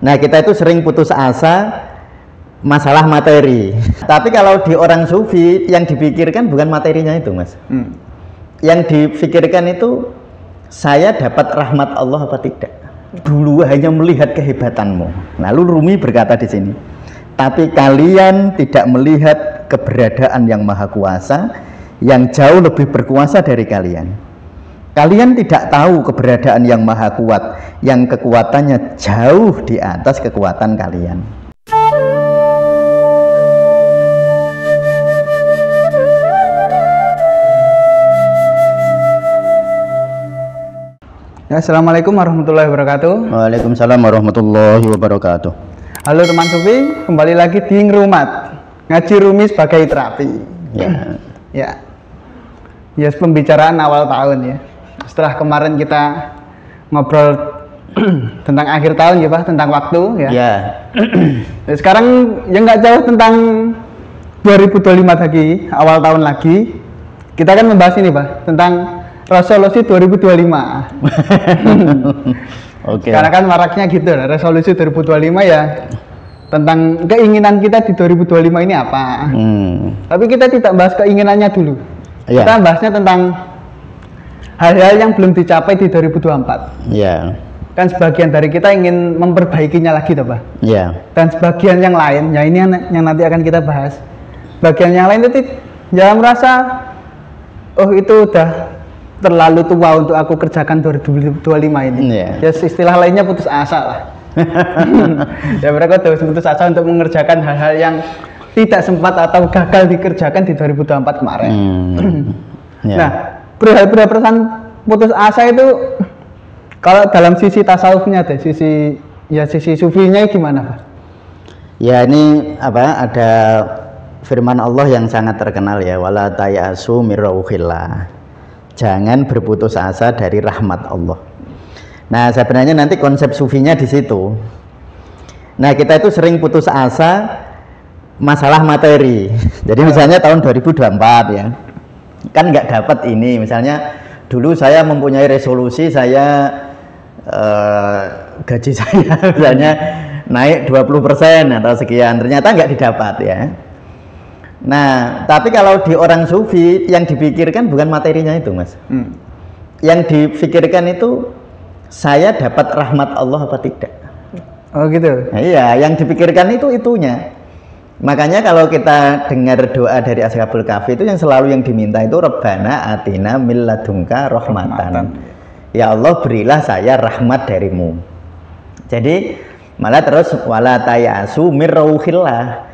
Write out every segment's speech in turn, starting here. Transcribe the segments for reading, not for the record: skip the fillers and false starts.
Nah, kita itu sering putus asa masalah materi. Tapi kalau di orang sufi yang dipikirkan bukan materinya itu, Mas. Yang dipikirkan itu saya dapat rahmat Allah apa tidak. Dulu hanya melihat kehebatanmu. Lalu Rumi berkata di sini, tapi kalian tidak melihat keberadaan yang maha kuasa, yang jauh lebih berkuasa dari kalian. Kalian tidak tahu keberadaan yang maha kuat, yang kekuatannya jauh di atas kekuatan kalian. Ya, assalamualaikum warahmatullahi wabarakatuh. Waalaikumsalam warahmatullahi wabarakatuh. Halo teman Sufi, kembali lagi di Ngrumat, ngaji Rumi sebagai terapi. Ya, pembicaraan awal tahun ya. Setelah kemarin kita ngobrol tentang akhir tahun ya Pak, tentang waktu ya. Sekarang yang nggak jauh tentang 2025 lagi, awal tahun lagi. Kita akan membahas ini Pak, tentang resolusi 2025. Karena kan maraknya gitu, resolusi 2025 ya tentang keinginan kita di 2025 ini apa. Tapi kita tidak bahas keinginannya dulu. Kita bahasnya tentang hal-hal yang belum dicapai di 2024. Kan sebagian dari kita ingin memperbaikinya lagi toh Pak. Dan sebagian yang lain, ya ini yang nanti akan kita bahas. Bagian yang lain itu ya merasa oh itu udah terlalu tua untuk aku kerjakan 2025 ini. Ya istilah lainnya putus asa lah. Ya mereka terus putus asa untuk mengerjakan hal-hal yang tidak sempat atau gagal dikerjakan di 2024 kemarin. Nah, perihal perasaan putus asa itu kalau dalam sisi tasawufnya deh, sisi sufinya gimana Pak? Ya ini apa, ada firman Allah yang sangat terkenal ya, wala tayasu mir rauhillah. Jangan berputus asa dari rahmat Allah. Nah, sebenarnya nanti konsep sufinya di situ. Nah, kita itu sering putus asa masalah materi. Jadi misalnya tahun 2024 ya, kan nggak dapat ini. Misalnya dulu saya mempunyai resolusi saya gaji saya misalnya naik 20% atau sekian, ternyata nggak didapat ya. Nah, tapi kalau di orang sufi yang dipikirkan bukan materinya itu Mas. Yang dipikirkan itu saya dapat rahmat Allah apa tidak. Oh gitu. Nah, iya, yang dipikirkan itu itunya. Makanya kalau kita dengar doa dari Ashabul Kahfi itu yang selalu yang diminta itu Rabbana atina min ladunka rahmatan. Ya Allah, berilah saya rahmat darimu. Jadi malah terus wala tayasu mir rauhillah.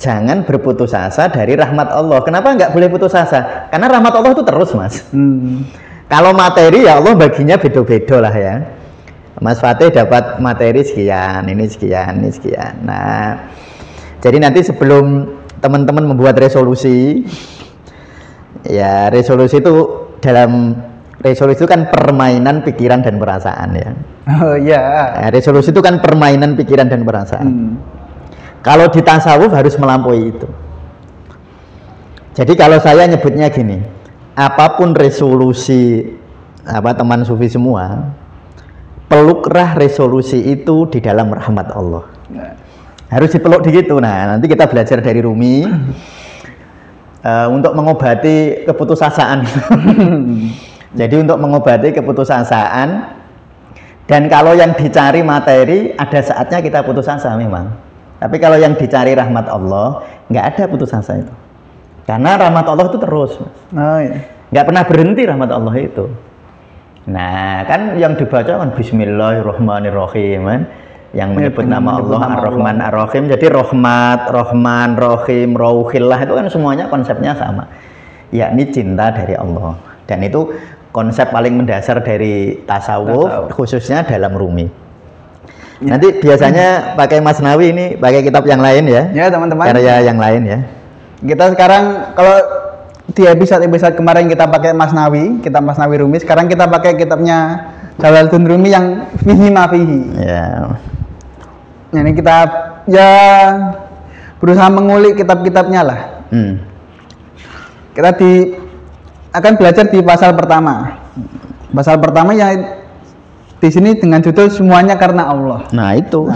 Jangan berputus asa dari rahmat Allah. Kenapa nggak boleh putus asa? Karena rahmat Allah itu terus Mas. Kalau materi ya Allah baginya beda-beda lah ya. Mas Fatih dapat materi sekian, ini sekian, ini sekian. Nah, jadi nanti sebelum teman-teman membuat resolusi, ya resolusi itu dalam resolusi itu kan permainan pikiran dan perasaan ya. Oh iya. Nah, resolusi itu kan permainan pikiran dan perasaan. Kalau di tasawuf harus melampaui itu. Jadi kalau saya nyebutnya gini, apapun resolusi teman sufi semua, peluklah resolusi itu di dalam rahmat Allah. Harus dipeluk begitu. Nah, nanti kita belajar dari Rumi untuk mengobati keputusasaan. Jadi untuk mengobati keputusasaan, dan kalau yang dicari materi ada saatnya kita putus asa memang. Tapi kalau yang dicari rahmat Allah, nggak ada putus asa itu. Karena rahmat Allah itu terus, Mas. Nggak pernah berhenti rahmat Allah itu. Nah, kan yang dibaca kan Bismillahirrahmanirrahim, kan? Yang menyebut nama Allah Ar-Rahman Ar-Rahim. Jadi rahmat, Rahman, Rahim, Rauhillah itu kan semuanya konsepnya sama. Yakni cinta dari Allah. Dan itu konsep paling mendasar dari tasawuf. Khususnya dalam Rumi. Nanti biasanya pakai Masnawi ini, pakai kitab yang lain ya. Ya teman-teman. Karya yang lain ya. Kita sekarang kalau di episode kemarin kita pakai Masnawi, kitab Masnawi Rumi. Sekarang kita pakai kitabnya Jalaluddin Rumi yang Fihi Ma Fihi. Ya. Ini kita ya berusaha mengulik kitab-kitabnya lah. Kita akan belajar di pasal pertama. Pasal pertama yang di sini dengan judul semuanya karena Allah. Nah itu.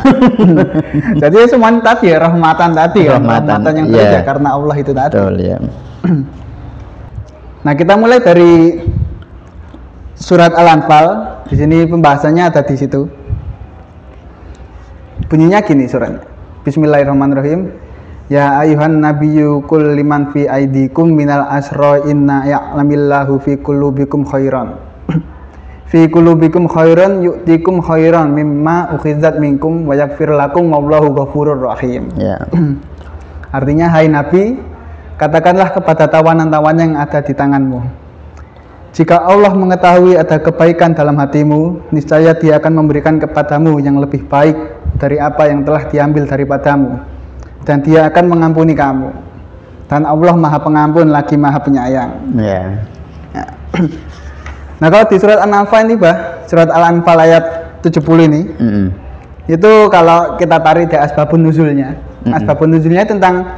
Jadi semuanya tadi ya, rahmatan tadi ya, rahmatan yang terjadi karena Allah itu tadi. Betul, ya. Nah kita mulai dari surat Al-Anfal. Di sini pembahasannya ada di situ. Bunyinya gini suratnya. Bismillahirrahmanirrahim. Ya ayuhan nabiyyu qul liman fi aidikum minal asra inna ya'lamillahu fi qulubikum khairan. Fi qulubikum khairan yu'tikum khairan mimma ukhizat minkum wa yaghfir lakum wallahu ghafurur rahim. Ya. Artinya hai Nabi, katakanlah kepada tawanan-tawanan yang ada di tanganmu. Jika Allah mengetahui ada kebaikan dalam hatimu, niscaya Dia akan memberikan kepadamu yang lebih baik dari apa yang telah diambil daripadamu, dan Dia akan mengampuni kamu. Dan Allah Maha Pengampun lagi Maha Penyayang. Ya. Nah kalau di surat Al-Anfal ini, surat Al-Anfal ayat 70 ini, itu kalau kita tarik dari asbabun nuzulnya, asbabun nuzulnya tentang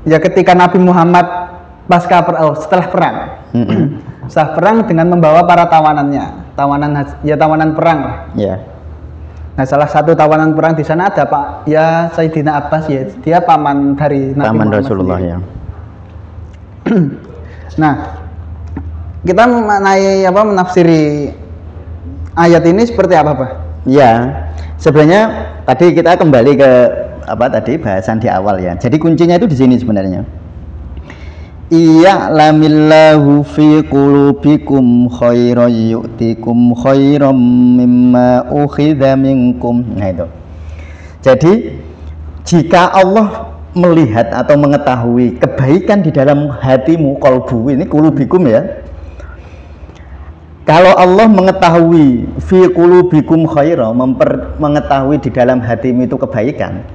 ya ketika Nabi Muhammad setelah perang, setelah perang dengan membawa para tawanannya, tawanan perang lah. Yeah. Nah salah satu tawanan perang di sana ada Pak ya Sayyidina Abbas, ya dia paman dari Nabi Muhammad Rasulullah sendiri. Ya. Nah kita menafsiri ayat ini seperti apa, Pak? Ya, sebenarnya tadi kita kembali ke bahasan di awal ya. Jadi kuncinya itu di sini sebenarnya. Iya'lamillahu fi qulubikum khairan yu'tikum khairan mimma ukhidha minkum. Nah itu. Jadi jika Allah melihat atau mengetahui kebaikan di dalam hatimu, qalbu ini qulubikum ya. Kalau Allah mengetahui fi qulubikum khaira, mengetahui di dalam hatimu itu kebaikan,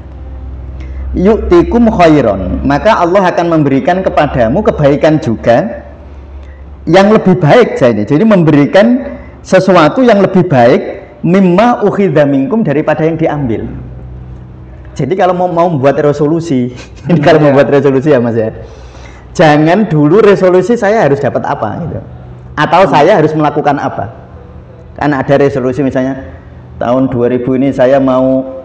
yu'tikum khairon, maka Allah akan memberikan kepadamu kebaikan juga yang lebih baik. Jadi memberikan sesuatu yang lebih baik mimma ukhidha minkum, daripada yang diambil. Jadi kalau mau membuat resolusi, kalau membuat resolusi ya Mas ya, jangan dulu resolusi saya harus dapat apa gitu, atau saya harus melakukan apa. Kan ada resolusi misalnya tahun 2000 ini saya mau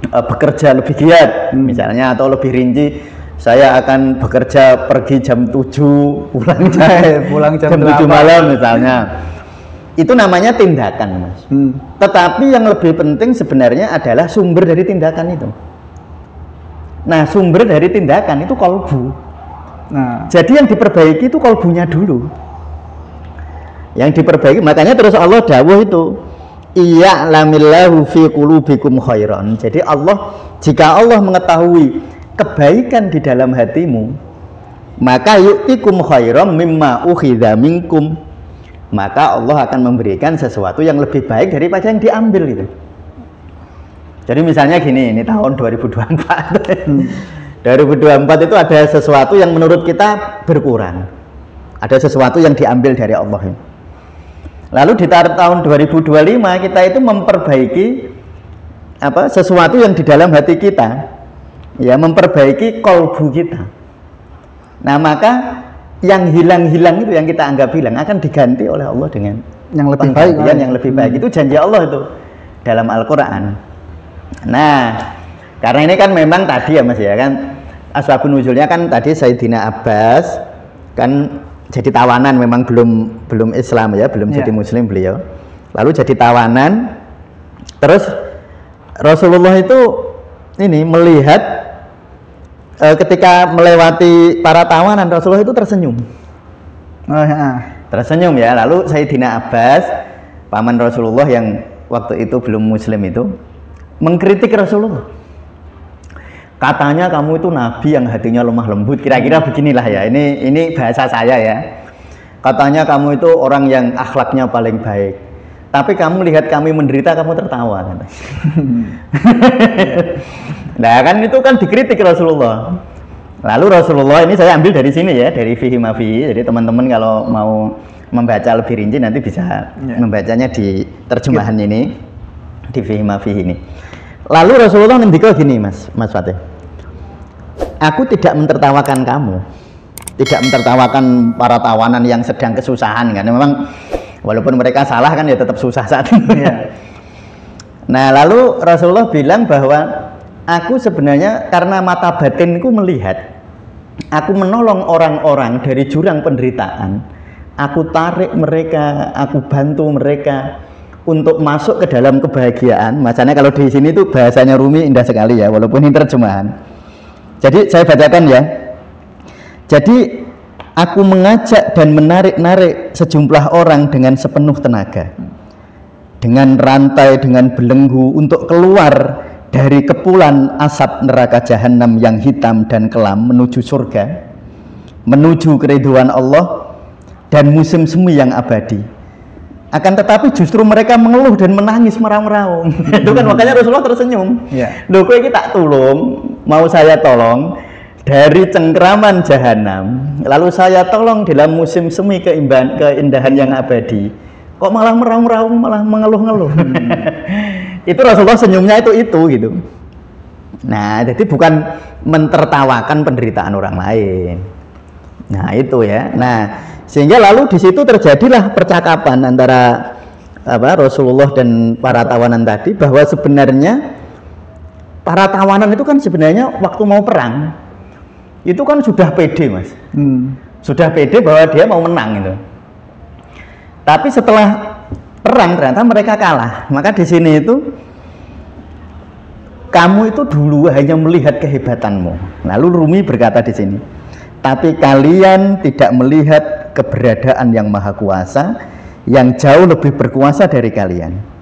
bekerja lebih giat misalnya, atau lebih rinci saya akan bekerja pergi jam 7 pulang jam 7 malam misalnya. Itu namanya tindakan, Mas. Tetapi yang lebih penting sebenarnya adalah sumber dari tindakan itu. Nah, sumber dari tindakan itu qalbu. Nah, jadi yang diperbaiki itu qalbunya dulu. Yang diperbaiki, makanya terus Allah dawuh itu, iya'lamillahu fi qulubikum khairan. Jadi jika Allah mengetahui kebaikan di dalam hatimu, maka yu'tikum khairan mimma ukhidha minkum, maka Allah akan memberikan sesuatu yang lebih baik daripada yang diambil itu. Jadi misalnya gini, ini tahun 2024 2024 itu ada sesuatu yang menurut kita berkurang, ada sesuatu yang diambil dari Allah. Lalu di tahun 2025 kita itu memperbaiki sesuatu yang di dalam hati kita, ya, memperbaiki qalbu kita. Nah maka yang hilang-hilang itu, yang kita anggap hilang, akan diganti oleh Allah dengan yang lebih baik. Yang lebih baik itu janji Allah itu dalam Al-Quran. Nah karena ini kan memang tadi ya Mas ya, kan asbabun nuzulnya kan tadi Sayyidina Abbas kan jadi tawanan, memang belum Islam ya, belum jadi Muslim beliau, lalu jadi tawanan. Terus Rasulullah itu ini melihat ketika melewati para tawanan, Rasulullah itu tersenyum. Tersenyum ya. Lalu Sayyidina Abbas, paman Rasulullah yang waktu itu belum Muslim itu, mengkritik Rasulullah. Katanya kamu itu nabi yang hatinya lemah lembut, kira-kira beginilah ya. Ini bahasa saya ya. Katanya kamu itu orang yang akhlaknya paling baik, tapi kamu lihat kami menderita, kamu tertawa. Nah kan itu kan dikritik Rasulullah. Lalu Rasulullah ini saya ambil dari sini ya, dari Fihi Ma Fihi. Jadi teman-teman kalau mau membaca lebih rinci nanti bisa membacanya di terjemahan ini, di Fihi Ma Fihi ini. Lalu Rasulullah ngendika gini, Mas Fatih, aku tidak mentertawakan kamu, tidak mentertawakan para tawanan yang sedang kesusahan, kan memang Walaupun mereka salah kan ya tetap susah saat itu. Ya. Nah, lalu Rasulullah bilang bahwa aku sebenarnya karena mata batinku melihat, aku menolong orang-orang dari jurang penderitaan. Aku tarik mereka, aku bantu mereka untuk masuk ke dalam kebahagiaan. Makanya kalau di sini tuh bahasanya Rumi indah sekali ya, walaupun ini terjemahan. Jadi saya bacakan ya. Jadi aku mengajak dan menarik-narik sejumlah orang dengan sepenuh tenaga, dengan rantai, dengan belenggu untuk keluar dari kepulan asap neraka jahanam yang hitam dan kelam menuju surga, menuju keriduan Allah dan musim semi yang abadi. Akan tetapi justru mereka mengeluh dan menangis meraung-raung. Itu kan makanya Rasulullah tersenyum. Loh, kowe iki tak tulung, mau saya tolong dari cengkraman jahanam, lalu saya tolong dalam musim semi keindahan yang abadi, kok malah meraung-raung, malah mengeluh-ngeluh. Itu Rasulullah senyumnya itu gitu. Nah, jadi bukan mentertawakan penderitaan orang lain. Nah, itu ya. Nah, sehingga lalu di situ terjadilah percakapan antara Rasulullah dan para tawanan tadi, bahwa sebenarnya para tawanan itu kan sebenarnya waktu mau perang itu kan sudah pede, Mas. Sudah pede bahwa dia mau menang itu. Tapi setelah perang ternyata mereka kalah. Maka di sini itu kamu itu dulu hanya melihat kehebatanmu. Lalu Rumi berkata di sini, tapi kalian tidak melihat keberadaan yang maha kuasa, yang jauh lebih berkuasa dari kalian.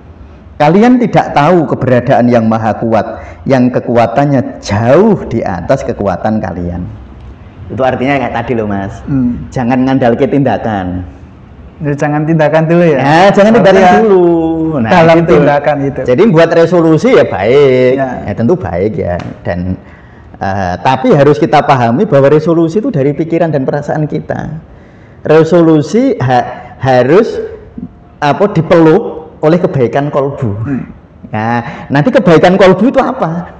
Kalian tidak tahu keberadaan yang maha kuat, yang kekuatannya jauh di atas kekuatan kalian. Itu artinya kayak tadi loh, Mas. Jangan ngandalke tindakan. Jadi jangan tindakan dulu ya. Ya, jangan tindakan dulu. Nah, dalam gitu. Tindakan itu. Jadi buat resolusi ya baik, ya tentu baik ya. Dan tapi harus kita pahami bahwa resolusi itu dari pikiran dan perasaan kita. Resolusi harus dipeluk oleh kebaikan kolbu. Nah, nanti kebaikan kolbu itu apa?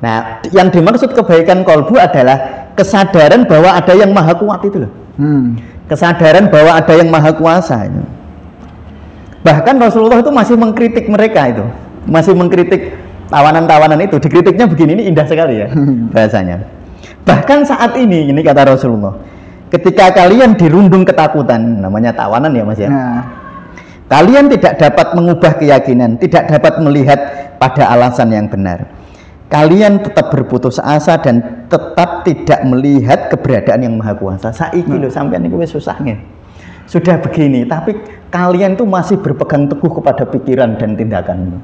Nah, yang dimaksud kebaikan kolbu adalah kesadaran bahwa ada yang maha kuat itu loh. Kesadaran bahwa ada yang maha kuasa itu. Bahkan Rasulullah itu masih mengkritik mereka itu, masih mengkritik tawanan-tawanan itu. Dikritiknya begini, ini indah sekali ya bahasanya. Bahkan saat ini kata Rasulullah, ketika kalian dirundung ketakutan, namanya tawanan ya, Mas ya. Kalian tidak dapat mengubah keyakinan, tidak dapat melihat pada alasan yang benar. Kalian tetap berputus asa dan tetap tidak melihat keberadaan yang maha kuasa. Saiki lho sampean niku wis susahnya. Sudah begini, tapi kalian itu masih berpegang teguh kepada pikiran dan tindakan.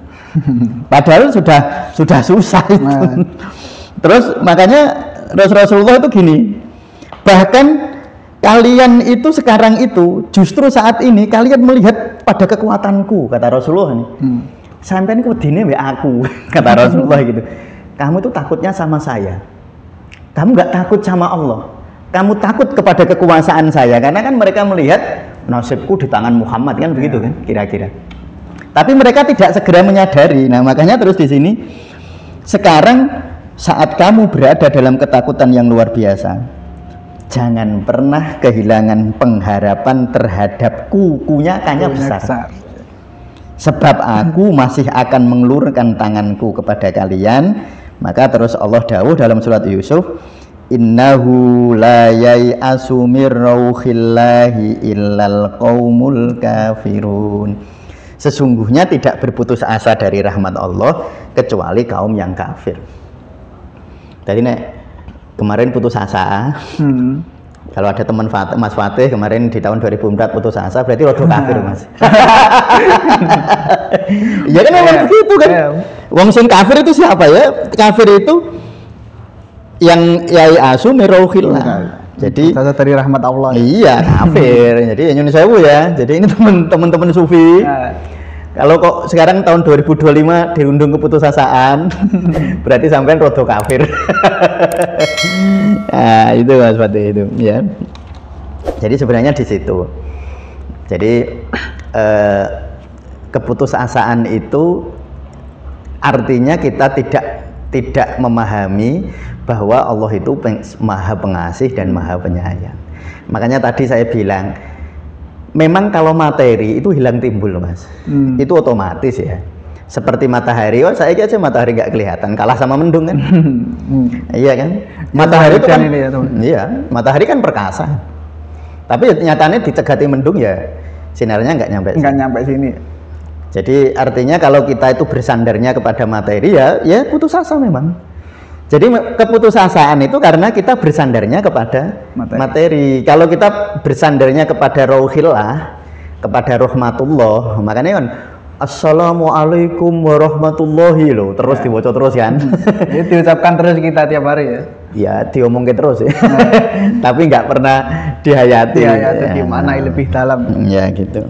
Padahal sudah susah itu. Terus makanya Rasulullah itu gini. Bahkan kalian itu sekarang itu justru saat ini kalian melihat pada kekuatanku, kata Rasulullah nih. Sampai ini wedine mbek aku, kata Rasulullah gitu. Kamu itu takutnya sama saya. Kamu nggak takut sama Allah. Kamu takut kepada kekuasaan saya, karena kan mereka melihat nasibku di tangan Muhammad kan begitu kan kira-kira. Tapi mereka tidak segera menyadari. Nah, makanya terus di sini sekarang saat kamu berada dalam ketakutan yang luar biasa, jangan pernah kehilangan pengharapan terhadapku, kunyakannya besar. Sebab aku masih akan mengelurkan tanganku kepada kalian. Maka terus Allah dawuh dalam surat Yusuf, innahu la yai'asu mir rauhillahi illal qaumul kafirun. Sesungguhnya tidak berputus asa dari rahmat Allah kecuali kaum yang kafir. Jadi nek kemarin putus asa, kalau ada teman Mas Fatih kemarin di tahun 2004 putus asa, berarti rodo kafir, Mas. Ya kan memang begitu kan. Wong sing kafir itu siapa ya? Kafir itu yang yai'asu mir rauhillah. Jadi dari rahmat Allah. Iya, kafir. Jadi nyun sewu ya. Jadi ini teman-teman sufi. Kalau kok sekarang tahun 2025 dirundung keputusasaan, berarti sampean rodo kafir. Nah, itu Mas Fatih itu, ya. Jadi sebenarnya di situ. Jadi keputusasaan itu artinya kita tidak memahami bahwa Allah itu maha pengasih dan maha penyayang. Makanya tadi saya bilang, memang kalau materi itu hilang timbul Mas, itu otomatis ya. Seperti matahari, saya aja matahari nggak kelihatan, kalah sama mendung kan. Iya kan, matahari itu kan, iya, matahari kan perkasa, tapi nyatanya dicegati mendung ya, sinarnya nggak nyampe sini. Jadi artinya kalau kita itu bersandarnya kepada materi ya putus asa memang. Jadi keputusasaan itu karena kita bersandarnya kepada materi. Kalau kita bersandarnya kepada rauhillah, kepada rahmatullah, makanya kan Assalamualaikum warahmatullahi loh, terus dibaca terus kan. Itu diucapkan terus kita tiap hari ya. Ya diomongin terus ya. Tapi nggak pernah dihayati. Dihayati gimana lebih dalam. Ya gitu.